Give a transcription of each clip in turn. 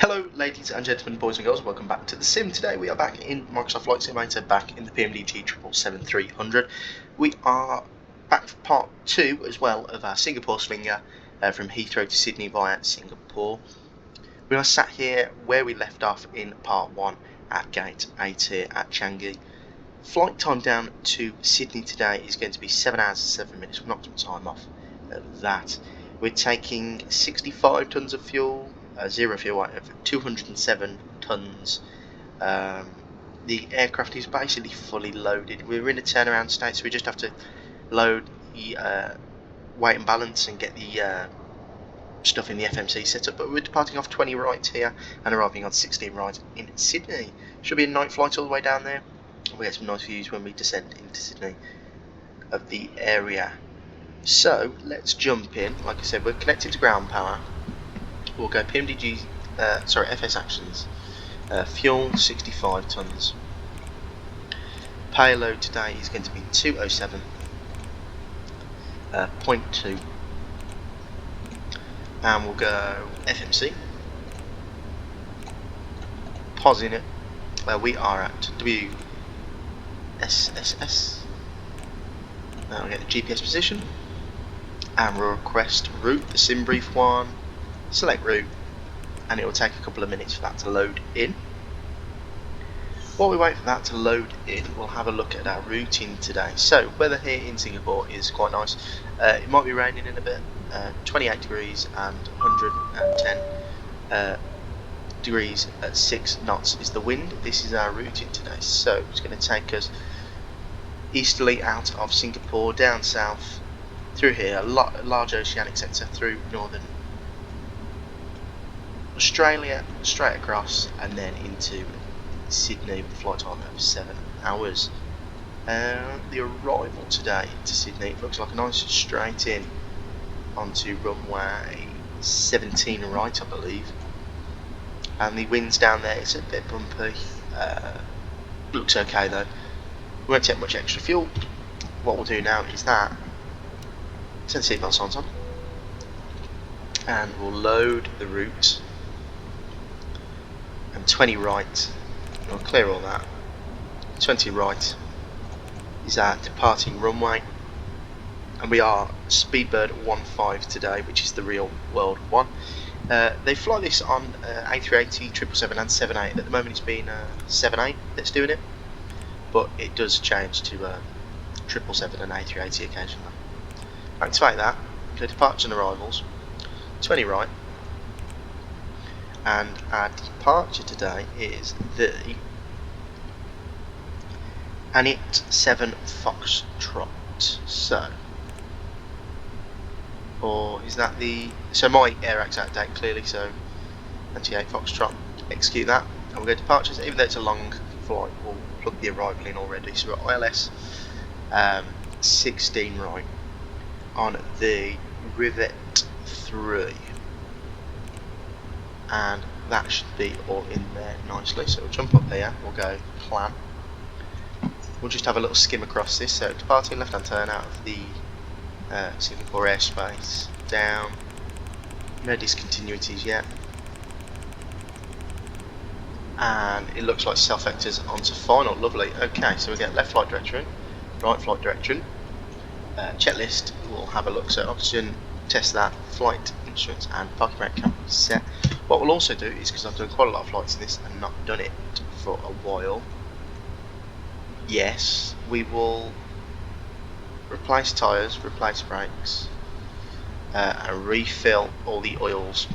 Hello ladies and gentlemen, boys and girls, welcome back to the sim. Today we are back in Microsoft Flight Simulator, back in the PMDG 777-300. We are back for part 2 as well of our Singapore slinger from Heathrow to Sydney via Singapore. We are sat here where we left off in part 1 at gate 8 here at Changi. Flight time down to Sydney today is going to be 7 hours and 7 minutes. We've knocked some time off that. We're taking 65 tonnes of fuel, zero fuel weight of 207 tonnes. The aircraft is basically fully loaded. We're in a turnaround state, so we just have to load the weight and balance and get the stuff in the FMC set up. But we're departing off 20 right here and arriving on 16 right in Sydney. Should be a night flight all the way down there. We'll get some nice views when we descend into Sydney of the area. So let's jump in. Like I said, we're connected to ground power. We'll go PMDG, FS actions. Fuel 65 tonnes. Payload today is going to be 207.2. And we'll go FMC. Pausing it. We are at WSSS. Now we get the GPS position. And we'll request route, the sim brief one. Select route, and it will take a couple of minutes for that to load in. While we wait for that to load in, we'll have a look at our routing today. So weather here in Singapore is quite nice. It might be raining in a bit. 28 degrees and 110 degrees at 6 knots is the wind. This is our routing today. So it's going to take us easterly out of Singapore, down south, through here, a large oceanic sector, through northern Australia, straight across, and then into Sydney with a flight time of 7 hours. The arrival today to Sydney looks like a nice straight in onto runway 17 right, I believe. And the winds down there, it's a bit bumpy. Looks okay though. We won't take much extra fuel. What we'll do now is that set the seatbelt signs on, and we'll load the route. And 20 right, we'll clear all that. 20 right is our departing runway, and we are Speedbird 15 today, which is the real world one. They fly this on A380, 777 and 78. At the moment it's been 78 that's doing it, but it does change to 777 and A380 occasionally. Activate that, go departures and arrivals, 20 right. And our departure today is the ANIT 7 Foxtrot. So, or is that the? So my airAC's out of date clearly. So 98 Foxtrot. Execute that, and we'll go departures. Even though it's a long flight, we'll plug the arrival in already. So we're at ILS 16 right on the Rivet 3. And that should be all in there nicely. So we'll jump up here, we'll go plan. We'll just have a little skim across this. So departing left hand turn out of the Singapore airspace, down, no discontinuities yet. And it looks like self vectors onto final, lovely. Okay, so we get left flight direction, right flight direction, checklist, we'll have a look. So oxygen, test that, flight instruments and parking brake can be set. What we'll also do is, because I've done quite a lot of flights in this and not done it for a while, yes, we will replace tyres, replace brakes, and refill all the oils.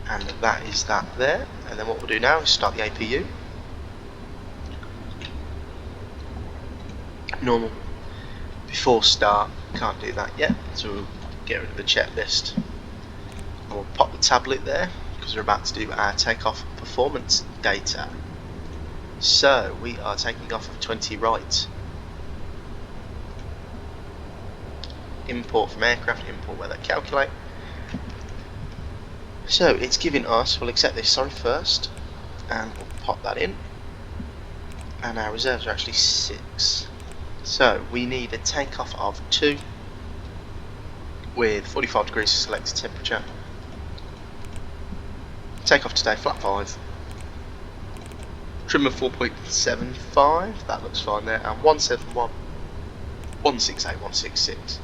And that is that there. And then what we'll do now is start the APU. Normal. Before start, can't do that yet, so we'll get rid of the checklist. And we'll pop the tablet there because we're about to do our takeoff performance data. So we are taking off of 20 right. Import from aircraft, import weather, calculate. So it's giving us, we'll accept this first, and we'll pop that in. And our reserves are actually 6. So we need a takeoff of 2, with 45 degrees selected temperature. Takeoff today, flat 5. Trim of 4.75, that looks fine there, and 171, 168, 166.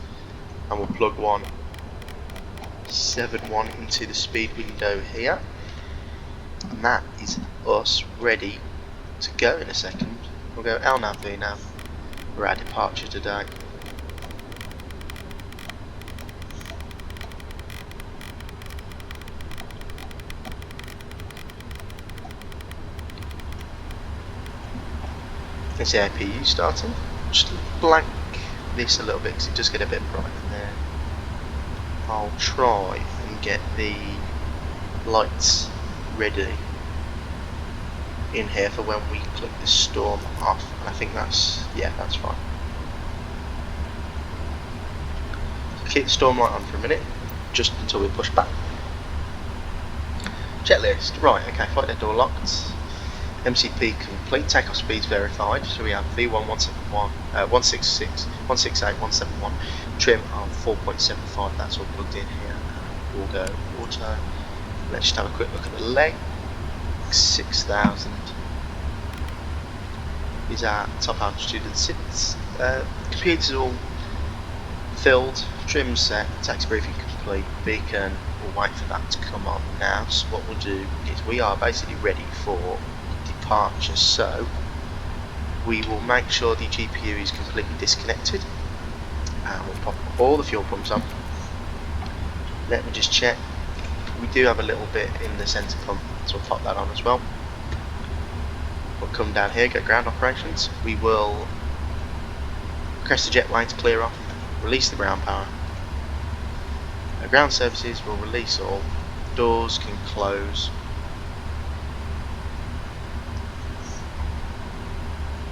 And we'll plug 171 into the speed window here. And that is us ready to go in a second. We'll go LNAV, VNAV for our departure today. There's the APU starting. Just blank this a little bit because it does get a bit bright in there. I'll try and get the lights ready in here for when we click the storm off. And I think that's, yeah, that's fine. So keep the storm light on for a minute, just until we push back. Checklist, right, okay, flight deck door locked. MCP complete, takeoff speeds verified, so we have V1 171, 166, 168, 171, trim of 4.75, that's all plugged in here. We'll go auto. Let's just have a quick look at the leg. 6,000 is our top altitude and sits. Computers all filled, trim set, taxi briefing complete, beacon, we'll wait for that to come on now. So what we'll do is we are basically ready for departure, so we will make sure the GPU is completely disconnected and we'll pop all the fuel pumps on. Let me just check, we do have a little bit in the centre pump, so we'll pop that on as well. We'll come down here, go ground operations, we will crest the jetway to clear off, release the ground power. Ground services will release all, doors can close.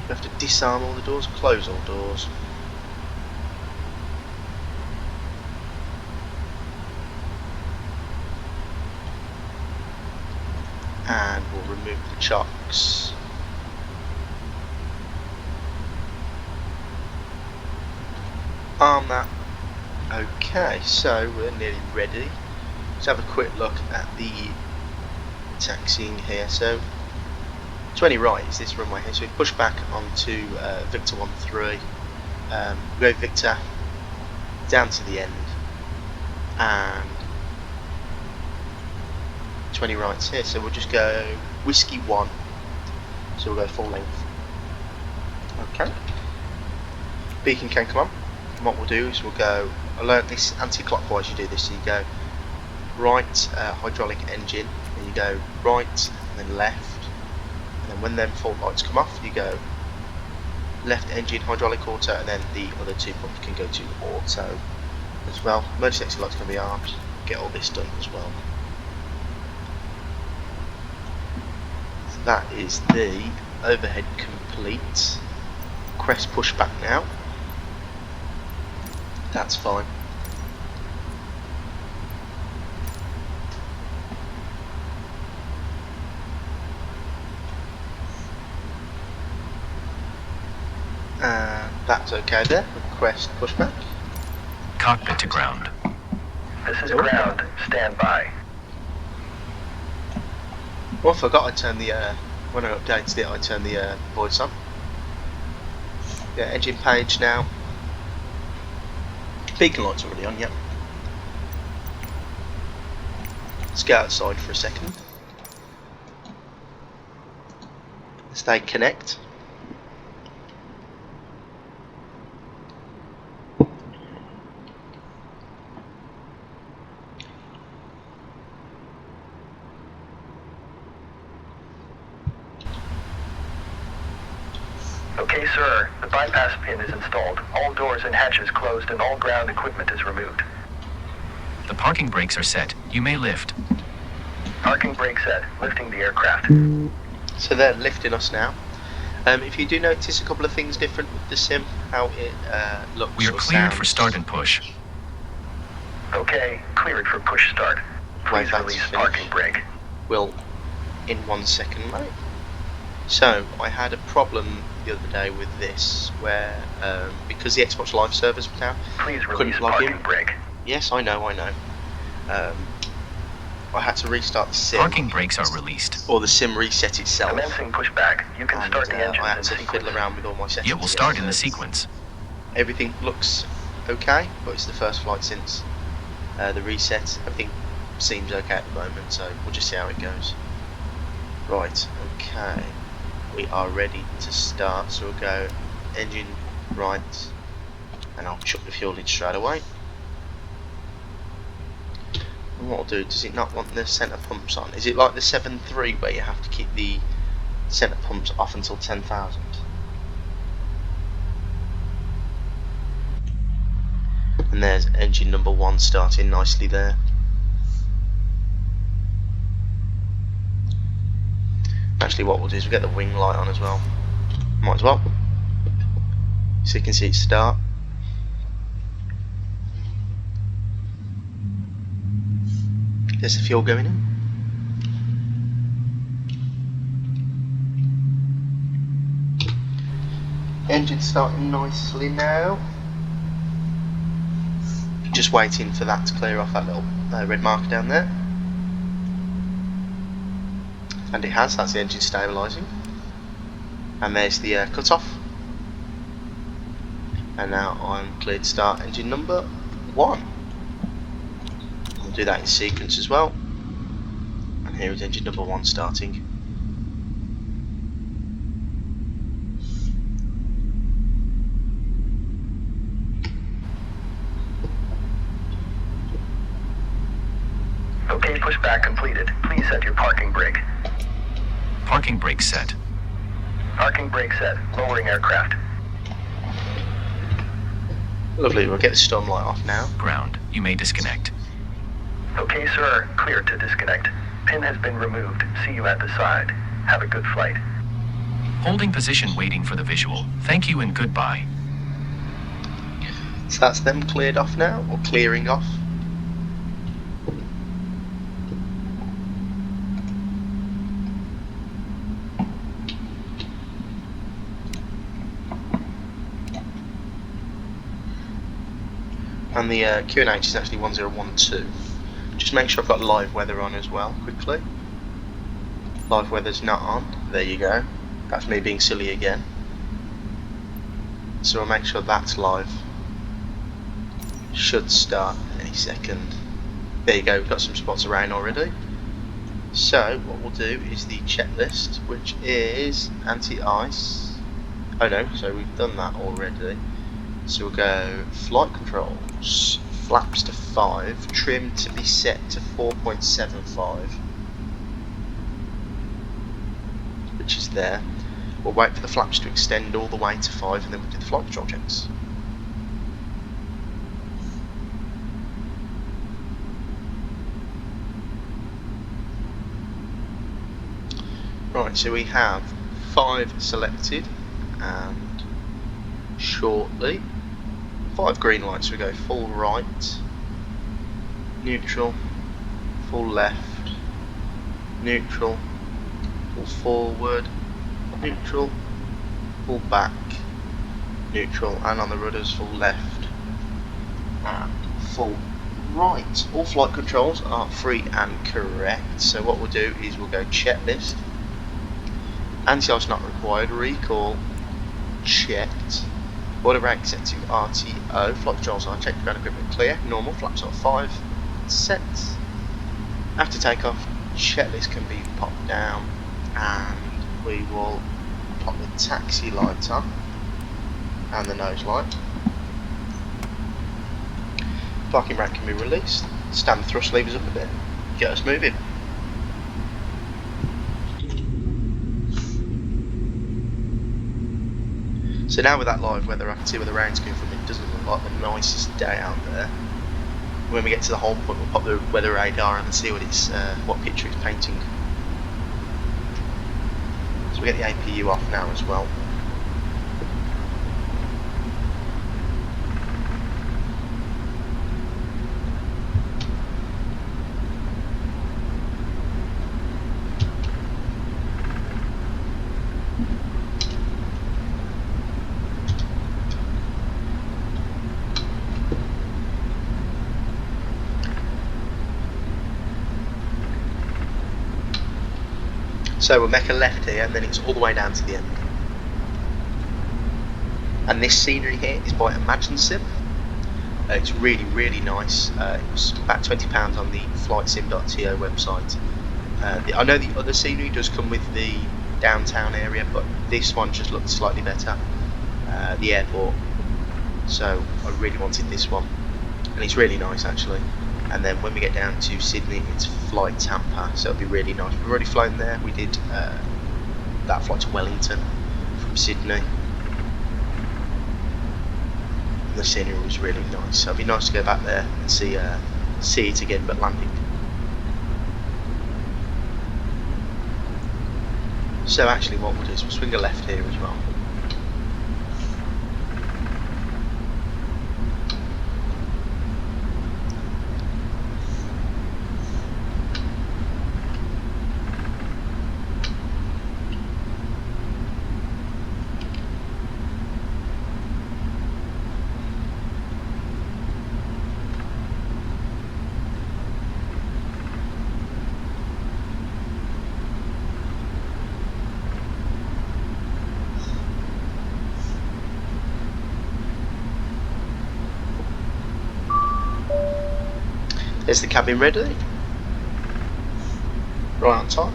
We have to disarm all the doors, close all doors. And we'll remove the chocks. Arm that. Okay, so we're nearly ready. Let's have a quick look at the taxiing here. So 20 right is this runway here, so we push back onto Victor 13, go Victor down to the end, and 20 rights here, so we'll just go Whiskey 1, so we'll go full length. Okay, beacon can come on, and what we'll do is we'll go, I learnt this anti-clockwise, you do this, so you go right hydraulic engine, and you go right and then left. And then when them fault lights come off, you go left engine hydraulic auto, and then the other two pumps can go to auto as well. Emergency exit lights can be armed. Get all this done as well. So that is the overhead complete. Crest push back now. That's fine. That's okay there. Crest pushback. Cockpit to ground. This is ground. Stand by. Well, I forgot I turned the when I updated it, I turned the voice on. Yeah, engine page now. Beacon lights already on. Yep. Let's go outside for a second. Stay connect. Okay, sir. The bypass pin is installed. All doors and hatches closed and all ground equipment is removed. The parking brakes are set. You may lift. Parking brake set. Lifting the aircraft. So they're lifting us now. If you do notice a couple of things different with the sim, how it looks. We are cleared for start and push. Okay, cleared for push start. Please release parking brake. Will in 1 second, mate. So I had a problem the other day with this, where because the Xbox Live servers were down, Please couldn't release log in. parking brake. Yes, I know. I had to restart the sim. Parking brakes are released. Or the sim reset itself. Commencing pushback. You can And start the engines I had in to sequence. fiddle around with all my settings. It will start again, in the so sequence. everything looks okay, but it's the first flight since the reset. Everything seems okay at the moment, so we'll just see how it goes. Right, okay. We are ready to start, so we'll go engine right, and I'll chuck the fuel in straight away. And what I'll do, does it not want the centre pumps on? Is it like the 7.3 where you have to keep the centre pumps off until 10,000? And there's engine number 1 starting nicely there. Actually what we'll do is we'll get the wing light on as well. Might as well. So you can see it start. There's the fuel going in. Engine starting nicely now. Just waiting for that to clear off that little red marker down there. And it has, that's the engine stabilising. And there's the cut-off. And now I'm cleared to start engine number 1. We'll do that in sequence as well. And here is engine number 1 starting. Okay, pushback completed. Please set your parking brake. Parking brake set. Parking brake set. Lowering aircraft. Lovely, we'll get the storm light off now. Ground. You may disconnect. Okay, sir. Clear to disconnect. Pin has been removed. See you at the side. Have a good flight. Holding position waiting for the visual. Thank you and goodbye. So that's them cleared off now, or clearing off. And the QNH is actually 1012. Just make sure I've got live weather on as well, quickly. Live weather's not on. There you go. That's me being silly again. So I'll make sure that's live. Should start any second. There you go, we've got some spots of rain already. So what we'll do is the checklist, which is anti-ice. Oh no, so we've done that already. So we'll go flight controls, flaps to 5, trim to be set to 4.75, which is there. We'll wait for the flaps to extend all the way to 5 and then we'll do the flight control checks. Right, so we have 5 selected and shortly 5 green lights. We go full right, neutral, full left, neutral, full forward, neutral, full back, neutral, and on the rudders full left and full right. All flight controls are free and correct. So what we'll do is we'll go checklist, anti-ice not required, recall checked, order brake set to RTO, flight controls are checked, ground equipment clear, normal, flaps are 5, set. After takeoff, checklist can be popped down and we will pop the taxi light on and the nose light. Parking brake can be released, stand the thrust levers up a bit, get us moving. So now with that live weather, I can see where the rain's coming from. It doesn't look like the nicest day out there. When we get to the home point, we'll pop the weather radar and see what it's, what picture it's painting. So we get the APU off now as well. So we'll make a left here and then it's all the way down to the end. And this scenery here is by Imaginesim. It's really, really nice. It was about £20 on the Flytam.to website. I know the other scenery does come with the downtown area, but this one just looks slightly better. The airport. So I really wanted this one. And it's really nice actually. And then when we get down to Sydney, it's Flytampa, so it'll be really nice. We've already flown there. We did that flight to Wellington from Sydney. And the scenery was really nice, so it'd be nice to go back there and see it again, but landing. So actually what we'll do is we'll swing a left here as well. Is the cabin ready? Right on time.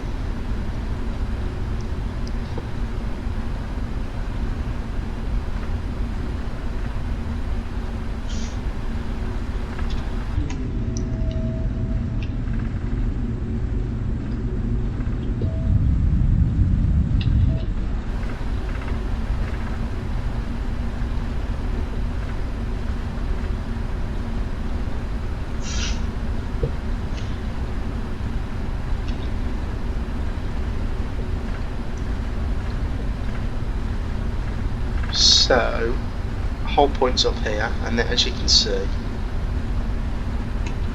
So, whole point's up here, and then as you can see,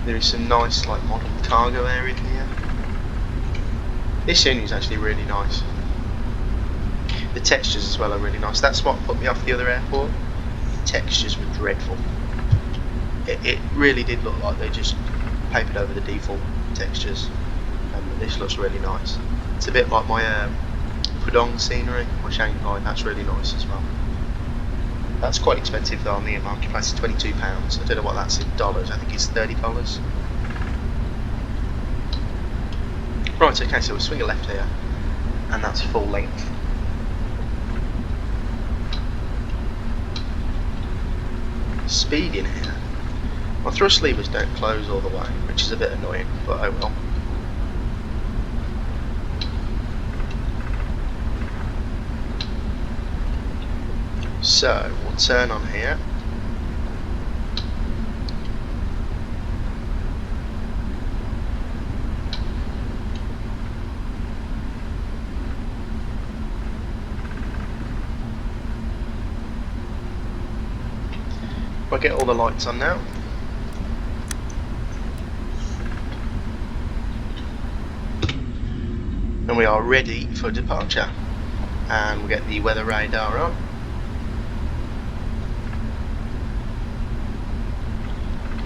there is some nice like model cargo area here. This scenery is actually really nice. The textures as well are really nice. That's what put me off the other airport. The textures were dreadful. It really did look like they just papered over the default textures, and this looks really nice. It's a bit like my Pudong scenery, or Shanghai. That's really nice as well. That's quite expensive though on the marketplace, it's £22. I don't know what that's in dollars, I think it's $30. Right, okay, so we'll swing a left here, and that's full length. Speed in here. My thrust levers don't close all the way, which is a bit annoying, but oh well. So, we'll turn on here. I'll get all the lights on now. And we are ready for departure. And we'll get the weather radar on.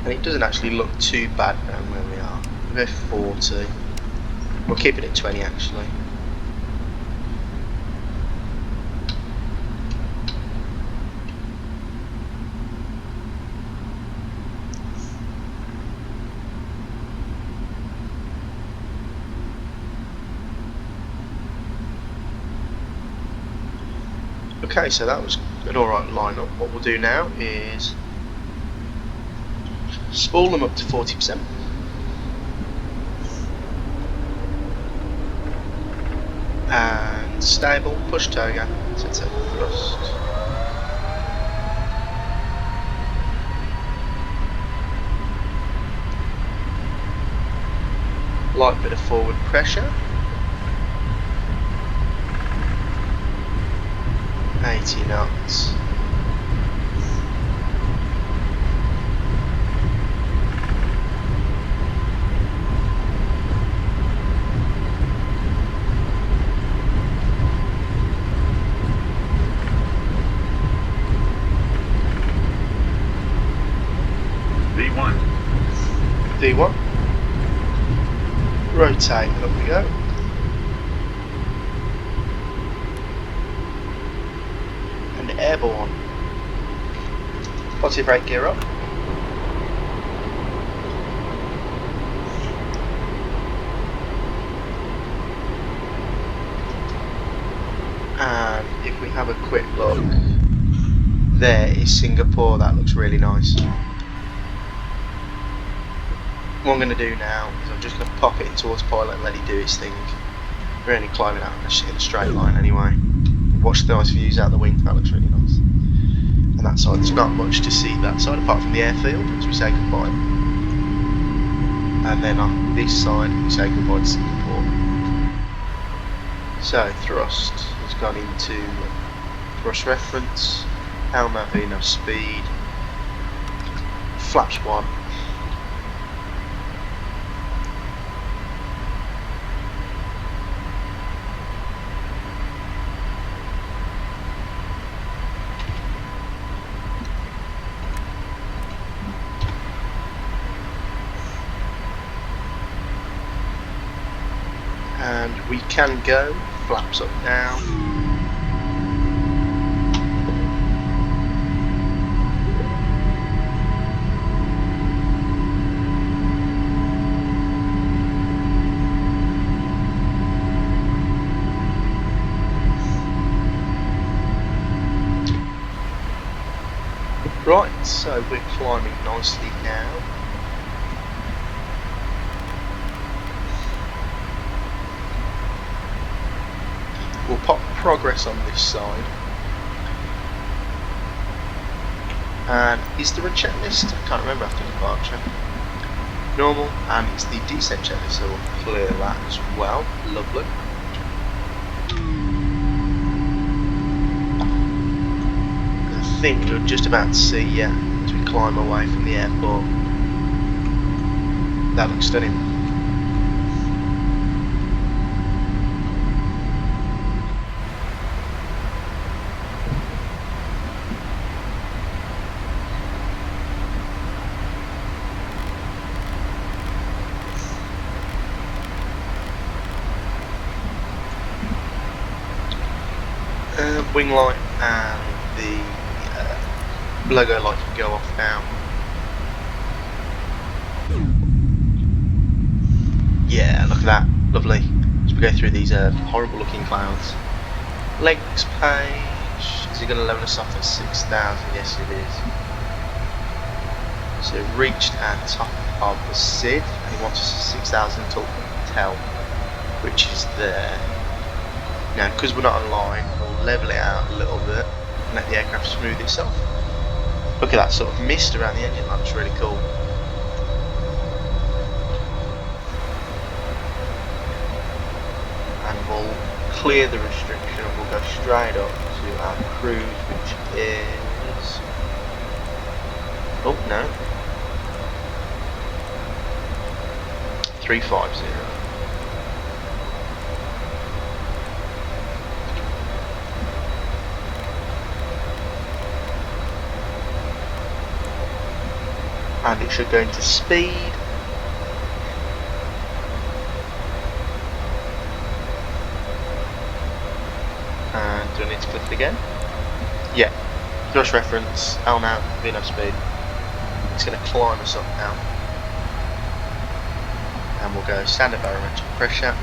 And it doesn't actually look too bad down where we are. We'll go 40. We'll keep it at 20 actually. Okay, so that was an alright lineup. What we'll do now is spool them up to 40%. And stable, push toga, set to thrust. Light bit of forward pressure. 80 knots. D1. Rotate, up we go. airborne. Positive rate gear up. And if we have a quick look, there is Singapore. That looks really nice. What I'm going to do now is I'm just going to pop it into autopilot and let it do its thing. We're only climbing out in a straight line anyway. Watch the nice views out the wing. That looks really nice. And that side, there's not much to see that side apart from the airfield as we say goodbye. And then on this side we say goodbye to Singapore. So thrust has gone into thrust reference, helmet enough speed, flaps 1. And we can go, flaps up now. Right, so we're climbing nicely now. We'll pop progress on this side. And is there a checklist? I can't remember after departure. Normal, and it's the descent checklist, so we'll clear that as well. Lovely. I think we're just about to see, as we climb away from the airport. That looks stunning. Wing light and the logo light can go off now. Yeah, look at that, lovely. As we go through these horrible looking clouds. Legs page, is it going to level us off at 6,000? Yes it is. So reached our top of the SID and he wants us at 6,000 tell, which is there. Now, because we're not online, we'll level it out a little bit and let the aircraft smooth itself. Look at that sort of mist around the engine, that's really cool. And we'll clear the restriction and we'll go straight up to our cruise, which is... oh, no. 350. And it should go into speed. And do I need to click it again? Yeah. Thrust reference, L now, enough speed. It's going to climb us up now. And we'll go standard barometric pressure.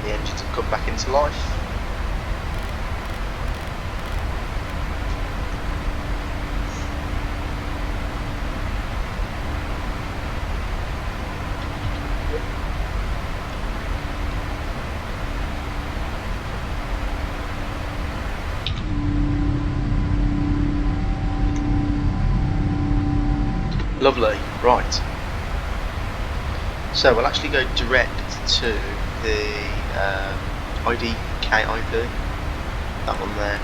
The engines have come back into life. Lovely, right. So we'll actually go direct to the IDKIP, that one there.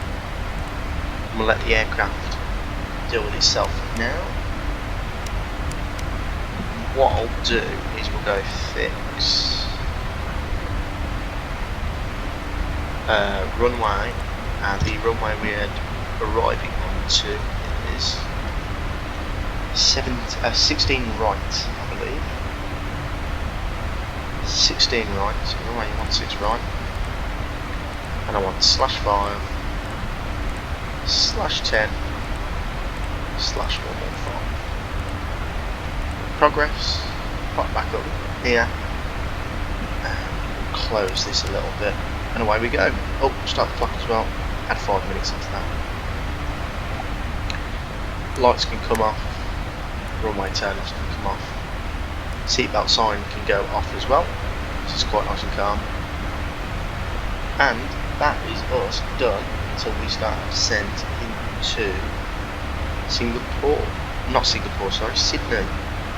And we'll let the aircraft deal with itself now. What I'll do is we'll go fix runway, and the runway we're arriving onto is 16 right, I believe. 16 right, so runway 16 right. and I want /5 /10 /115. Progress, pop back up here, and close this a little bit, and away we go. Oh, start the clock as well, add 5 minutes onto that. Lights can come off, runway turners can come off, seatbelt sign can go off as well, which is quite nice and calm. And that is us done until we start descent into Singapore. Not Singapore, sorry, Sydney.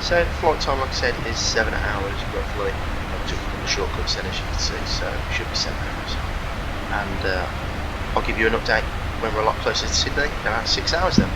So flight time, like I said, is 7 hours roughly. I took the shortcuts then, as you can see, so it should be 7 hours. And I'll give you an update when we're a lot closer to Sydney, about 6 hours then.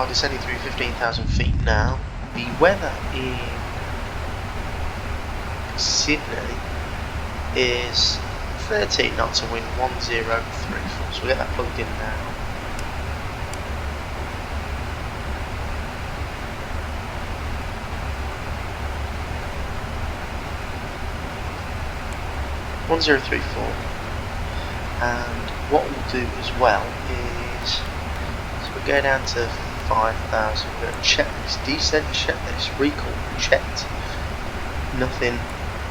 Descending through 15,000 feet now. The weather in Sydney is 13 knots and wind 1034, so we'll get that plugged in now. .1034, and what we'll do as well is, so we'll go down to 5,000, we're going to check this descent, check this recall, checked, nothing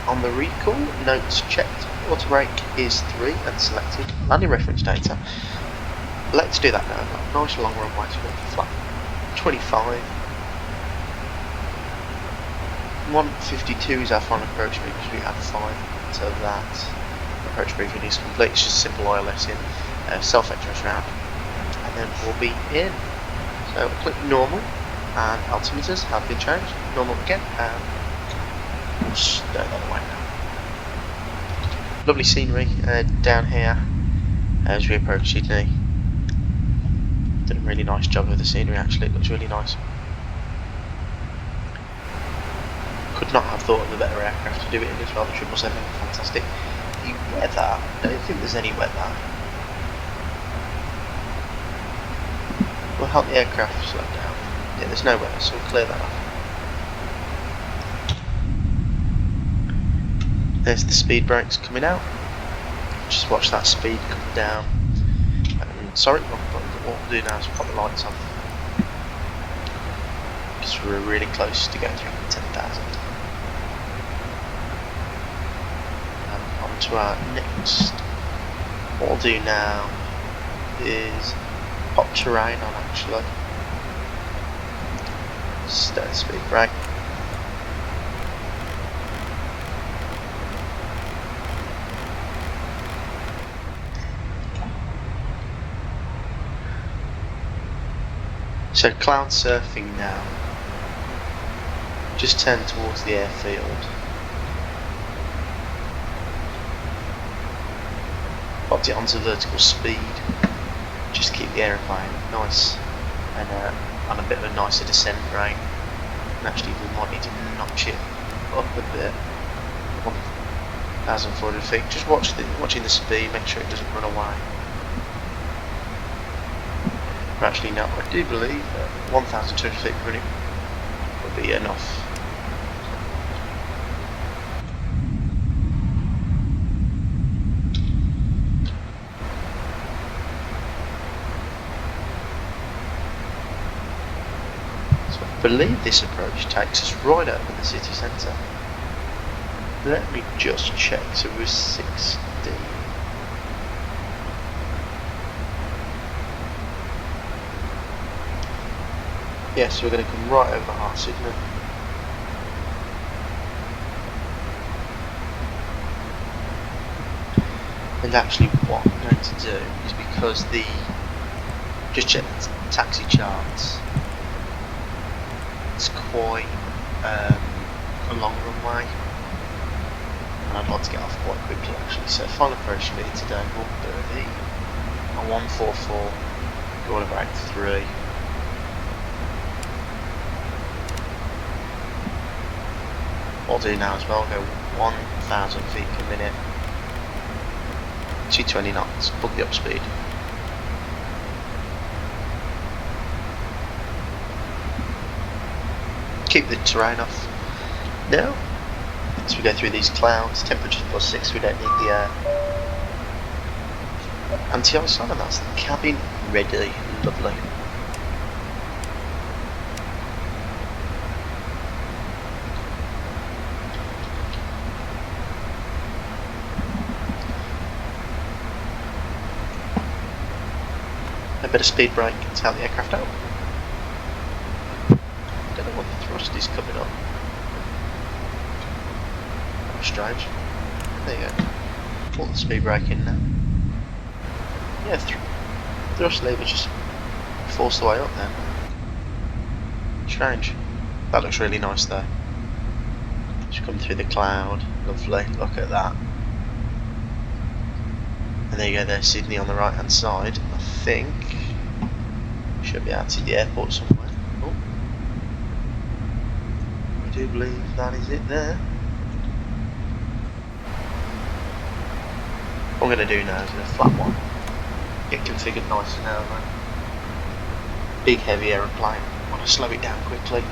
on the recall, notes checked, auto brake is 3 and selected, landing reference data. Let's do that now. I've got a nice long runway to go for flat 25. 152 is our final approach because we have 5, so that approach briefing is complete. It's just simple ILS in, self-express round, and then we'll be in. So click normal, and altimeters have been changed. Normal again, and we'll stay that way now. Lovely scenery down here as we approach Sydney. Did a really nice job of the scenery actually, it looks really nice. Could not have thought of a better aircraft to do it in as well, the 777, fantastic. The weather, I don't think there's any weather. We'll help the aircraft slow down. Yeah, there's no weather, so we'll clear that off. There's the speed brakes coming out. Just watch that speed come down. Sorry, what we'll do now is pop the lights on. Because we're really close to going through 10,000. And on to our next. What we'll do now is pop terrain on actually. Stay speed brake. So cloud surfing now. Just turn towards the airfield. Popped it onto vertical speed. Just keep the aeroplane nice and on a bit of a nicer descent rate. And actually we might need to notch it up a bit. 1,400 feet. Just watching the speed, make sure it doesn't run away. But actually no, I do believe that 1,200 feet running would be enough. So I believe this approach takes us right over the city centre. Let me just check. So we're 16. Yes, we're going to come right over the heart signal. And actually what I'm going to do is, because just check the taxi charts, it's quite a long runway, and I'd like to get off quite quickly actually. So final approach speed today 130, a 144, going about 3. What I'll do now as well, I'll go 1,000 feet per minute, 220 knots, book the up speed. Keep the terrain off. Now, as we go through these clouds, temperature's +6, we don't need the anti-ice on, and that's the cabin ready. Lovely. A bit of speed brake to help the aircraft out. Don't know what the thrust is coming up. That's strange. There you go. Pull the speed brake in now. Yeah, thrust lever just forced the way up there. Strange. That looks really nice though. Just come through the cloud. Lovely. Look at that. And there you go, there's Sydney on the right hand side. I think should be out to the airport somewhere. Oh. I do believe that is it there. What I'm going to do now is in a flat one, get configured nice and early. Big heavy aeroplane, I want to slow it down quickly.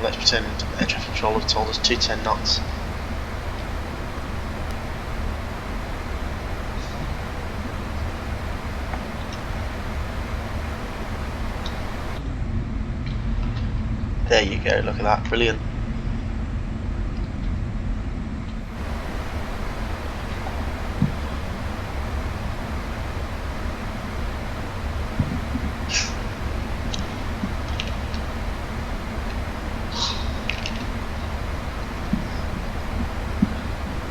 Let's pretend air traffic controller told us 210 knots. There you go, look at that, brilliant.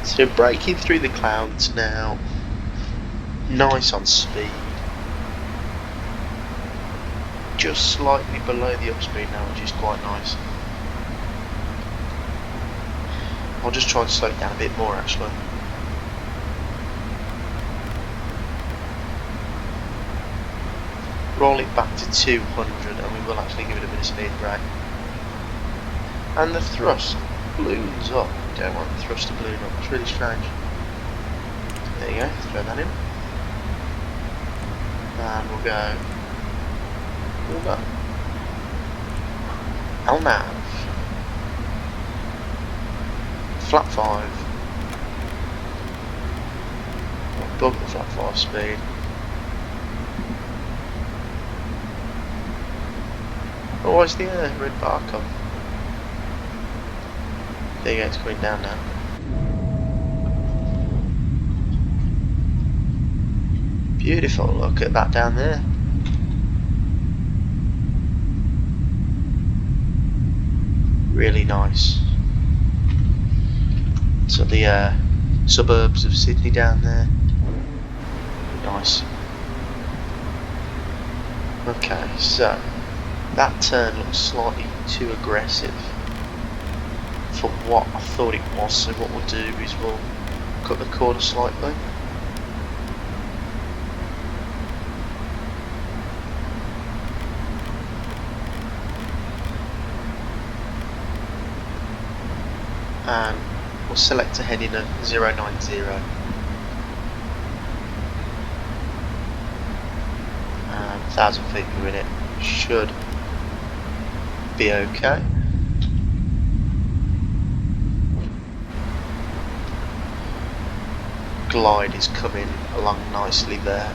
So breaking through the clouds now, nice on speed, just slightly below the upspeed now, which is quite nice. I'll just try and slow it down a bit more actually. Roll it back to 200 and we will actually give it a bit of speed brake. And the thrust balloons up. We don't want the thrust to balloon up, it's really strange. There you go, throw that in. And we'll go LNAV, flat 5, above the flat 5 speed. Oh, where's the red bar come? There you go, it's going down now. Beautiful, look at that down there. Really nice. So the suburbs of Sydney down there. Nice. Okay, so that turn looks slightly too aggressive for what I thought it was, so what we'll do is we'll cut the corner slightly. And we'll select a heading at 090. And 1,000 feet per minute should be okay. Glide is coming along nicely there.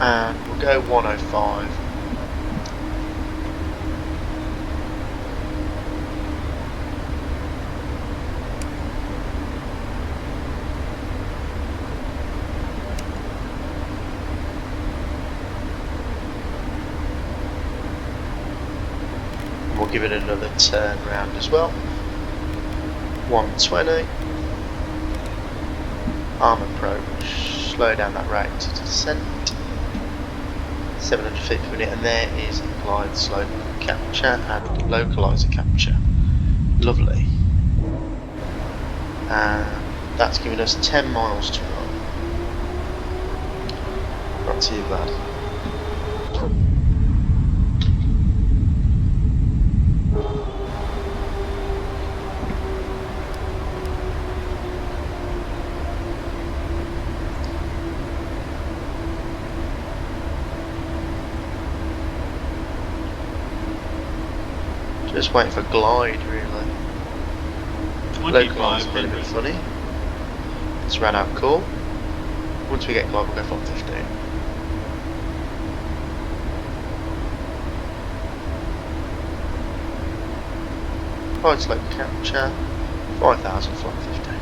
And we'll go 105. And we'll give it another turn round as well. 120. Arm approach. Slow down that rate to descent. 700 feet per minute, and there is glide slope capture and localizer capture. Lovely. And that's giving us 10 miles to run. Not too bad. Just waiting for glide, really. Localize has been a bit funny. It's ran out cool. Once we get glide, we'll go for 15. Glide slope capture, 5,000 flat 15.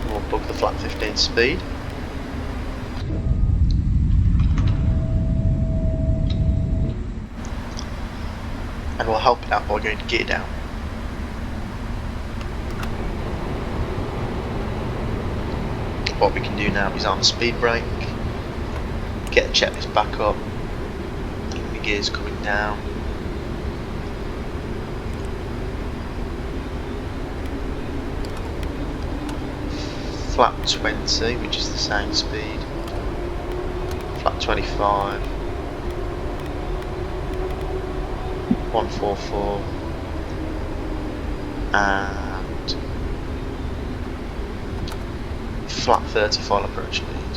We'll book the flat 15 speed. And we'll help it out by going to gear down. What we can do now is on speed brake, get the checklist back up, the gears coming down. Flat 20, which is the same speed. Flat 25. 144 and flat 30 final approach speed.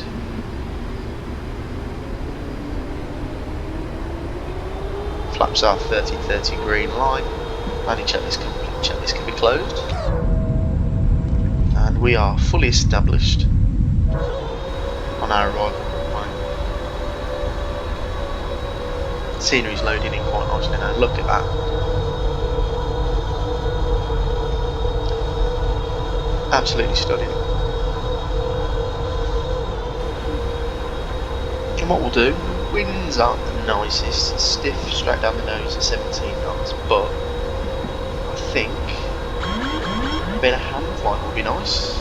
Flaps are 30 green line. Landing checklist can be closed. And we are fully established on our arrival. Scenery's loading in quite nicely now, look at that. Absolutely stunning. And what we'll do, winds aren't the nicest, it's stiff straight down the nose at 17 knots, but I think a bit of hand flight would be nice.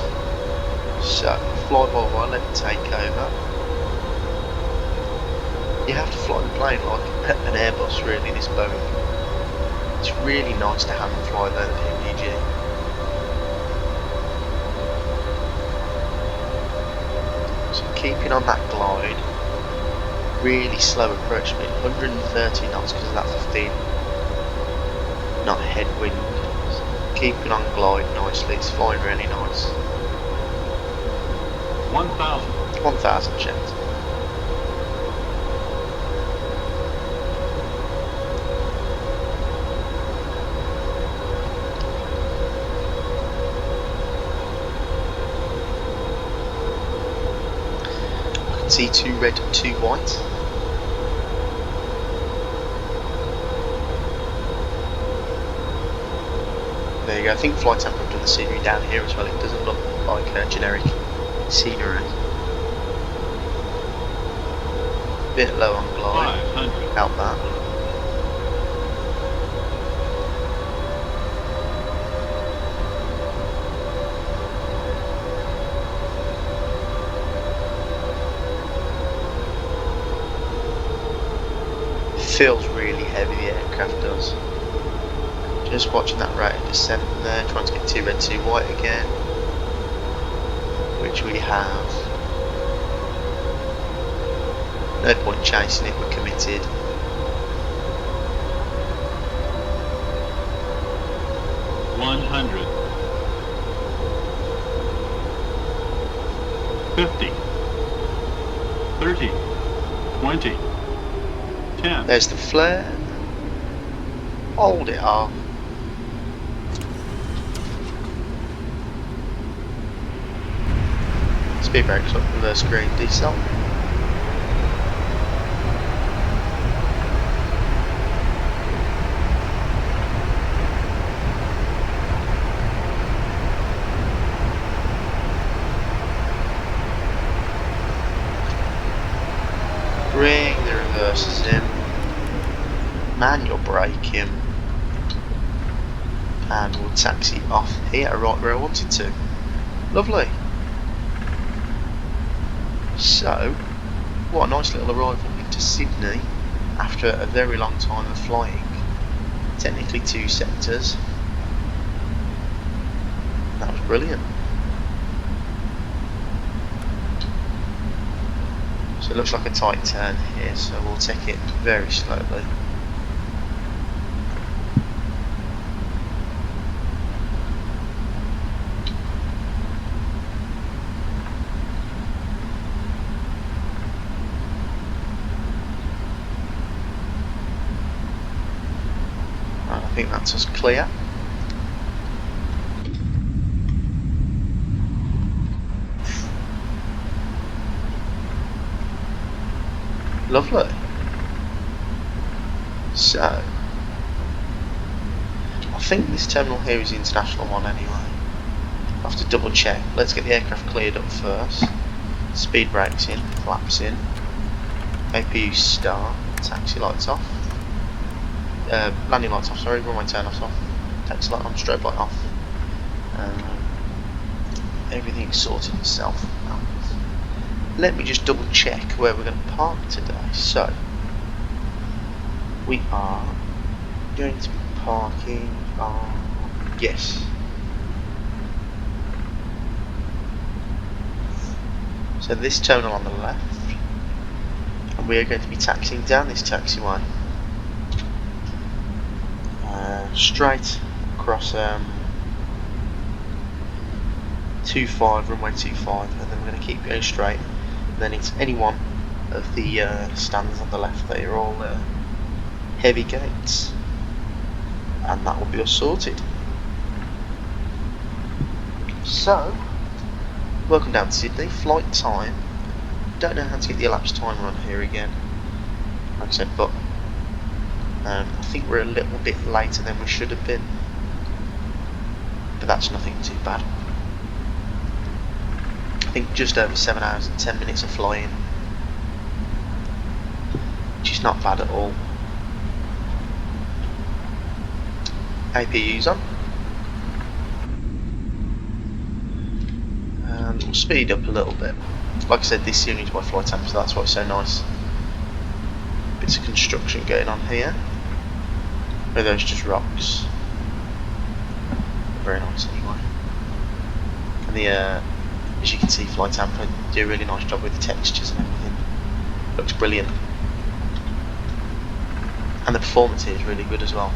So, fly by wire, let it take over. You have to fly the plane like an Airbus, really, this Boeing. It's really nice to hand fly though, the PMDG. So keeping on that glide, really slow approach speed, 130 knots because of that 15 knot headwind. So keeping on glide nicely, it's flying really nice. 1,000 checked. See 2 red, 2 white. There you go. I think Flytampa have done the scenery down here as well. It doesn't look like generic scenery. Bit low on glide. 500. Out that. Feels really heavy, the aircraft does. Just watching that rate of descent there, trying to get 2 red, 2 white again, which we have. No point chasing it, we're committed. $100. 50. 30. 20. 10. There's the flare. Hold it off. Speed brakes up, reverse green, decel. Bring the reverses in. Manual braking. And we'll taxi off here, right where I wanted to. Lovely. So, what a nice little arrival into Sydney after a very long time of flying. Technically 2 sectors. That was brilliant. So it looks like a tight turn here, so we'll take it very slowly. I think that's us clear. Lovely. So, I think this terminal here is the international one anyway. I'll have to double check. Let's get the aircraft cleared up first. Speed brakes in, flaps in. APU start, taxi lights off. Landing lights off, sorry, runway turn offs off. Taxi light on, strobe light off. Everything's sorted itself out. Let me just double check where we're going to park today. So, we are going to be parking on, yes. So this terminal on the left, and we are going to be taxiing down this taxiway. Straight across 25, runway 25, and then we're going to keep going straight. And then it's any one of the stands on the left. They are all heavy gates, and that will be us sorted. So, welcome down to Sydney. Flight time. Don't know how to get the elapsed timer on here again. Like I said, but I think we're a little bit later than we should have been, but that's nothing too bad. I think just over 7 hours and 10 minutes of flying, which is not bad at all. APU's on, and we'll speed up a little bit. Like I said, this unit is by Flytampa, so that's why it's so nice. Bits of construction going on here. Are those just rocks? Very nice anyway. And the as you can see, Flytampa do a really nice job with the textures and everything. Looks brilliant. And the performance here is really good as well.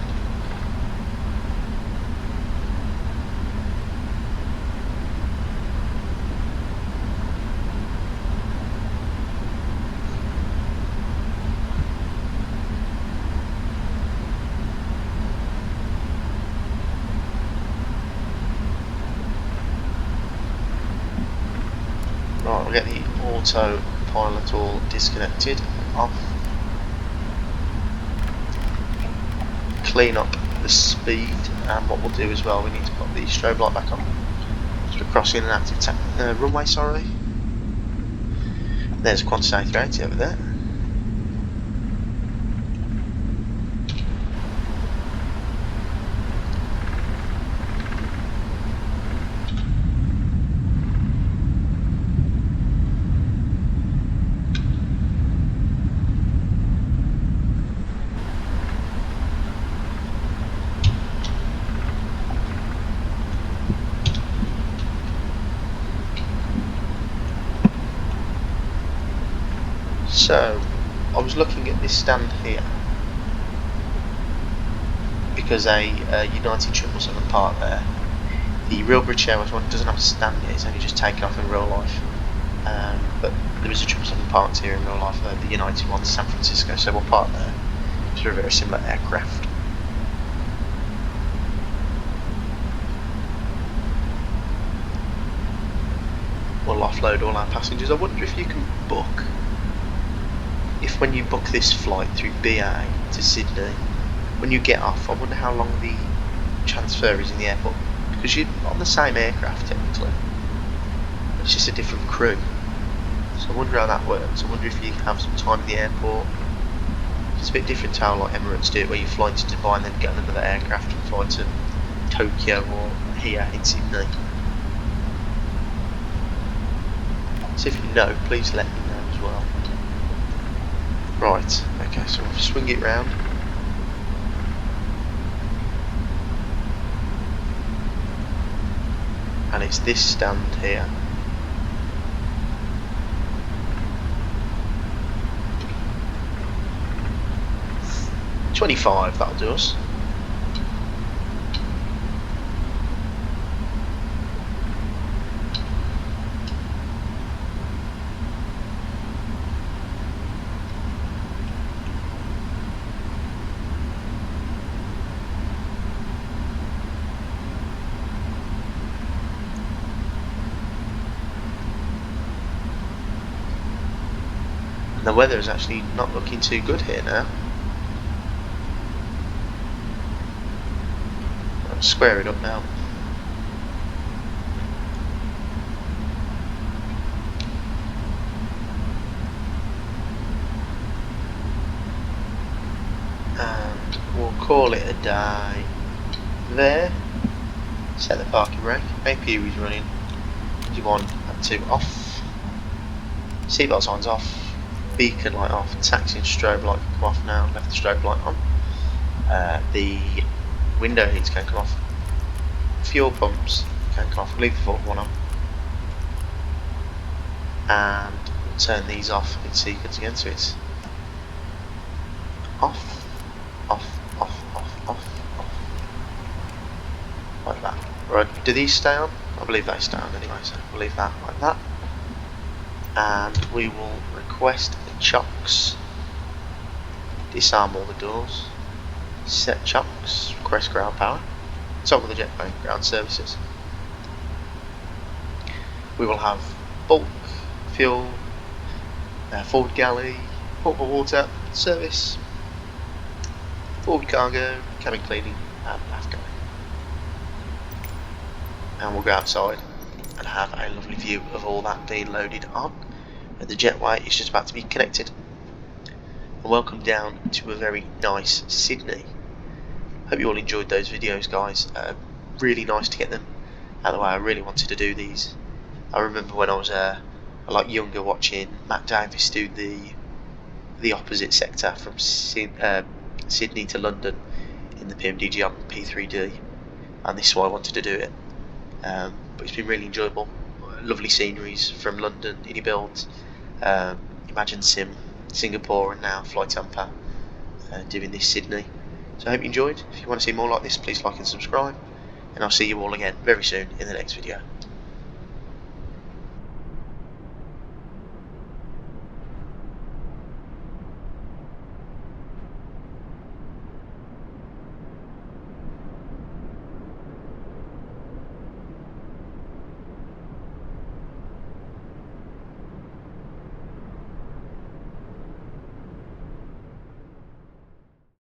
Right, we'll get the auto pilot all disconnected, off. Clean up the speed, and what we'll do as well, we need to put the strobe light back on. So we're crossing an active runway, sorry. There's Qantas A380 over there. So, I was looking at this stand here because a United 777 part there. The real British Airways one doesn't have a stand yet, it's only just taken off in real life. But there is a 777 part here in real life, the United one, San Francisco, so we'll park there. It's a very similar aircraft. We'll offload all our passengers. I wonder if you can book. If when you book this flight through BA to Sydney, when you get off, I wonder how long the transfer is in the airport, because you're on the same aircraft technically, it's just a different crew. So I wonder how that works. I wonder if you have some time in the airport. It's a bit different to how like Emirates do it, where you fly to Dubai and then get on another aircraft and fly to Tokyo or here in Sydney. So if you know, please let me know as well. Right, okay, so we'll swing it round. And it's this stand here. $25, that'll do us. The weather is actually not looking too good here now. I'll square it up now. And we'll call it a day there. Set the parking brake. APU is running. 1 and 2 off. Seatbelt signs off. Beacon light off, taxi and strobe light can come off now, left the strobe light on. The window heats can come off. Fuel pumps can come off, leave the full one on. And we'll turn these off in sequence again, so it's off, off, off, off, off, off. Like that. Right, do these stay on? I believe they stay on anyway, so we'll leave that like that. And we will request the chocks, disarm all the doors, set chocks, request ground power, toggle the jet plane ground services. We will have bulk, fuel, forward galley, portable water service, forward cargo, cabin cleaning and aft galley. And we'll go outside and have a lovely view of all that being loaded on. And the jetway is just about to be connected. And welcome down to a very nice Sydney. Hope you all enjoyed those videos, guys. Really nice to get them out of the way. I really wanted to do these. I remember when I was a lot younger, watching Matt Davis do the opposite sector from Sydney to London in the PMDG on P3D, and this is why I wanted to do it. But it's been really enjoyable. Lovely sceneries from London, Indy Builds, Imaginesim, Singapore, and now Flytampa doing this Sydney. So I hope you enjoyed. If you want to see more like this, please like and subscribe, and I'll see you all again very soon in the next video.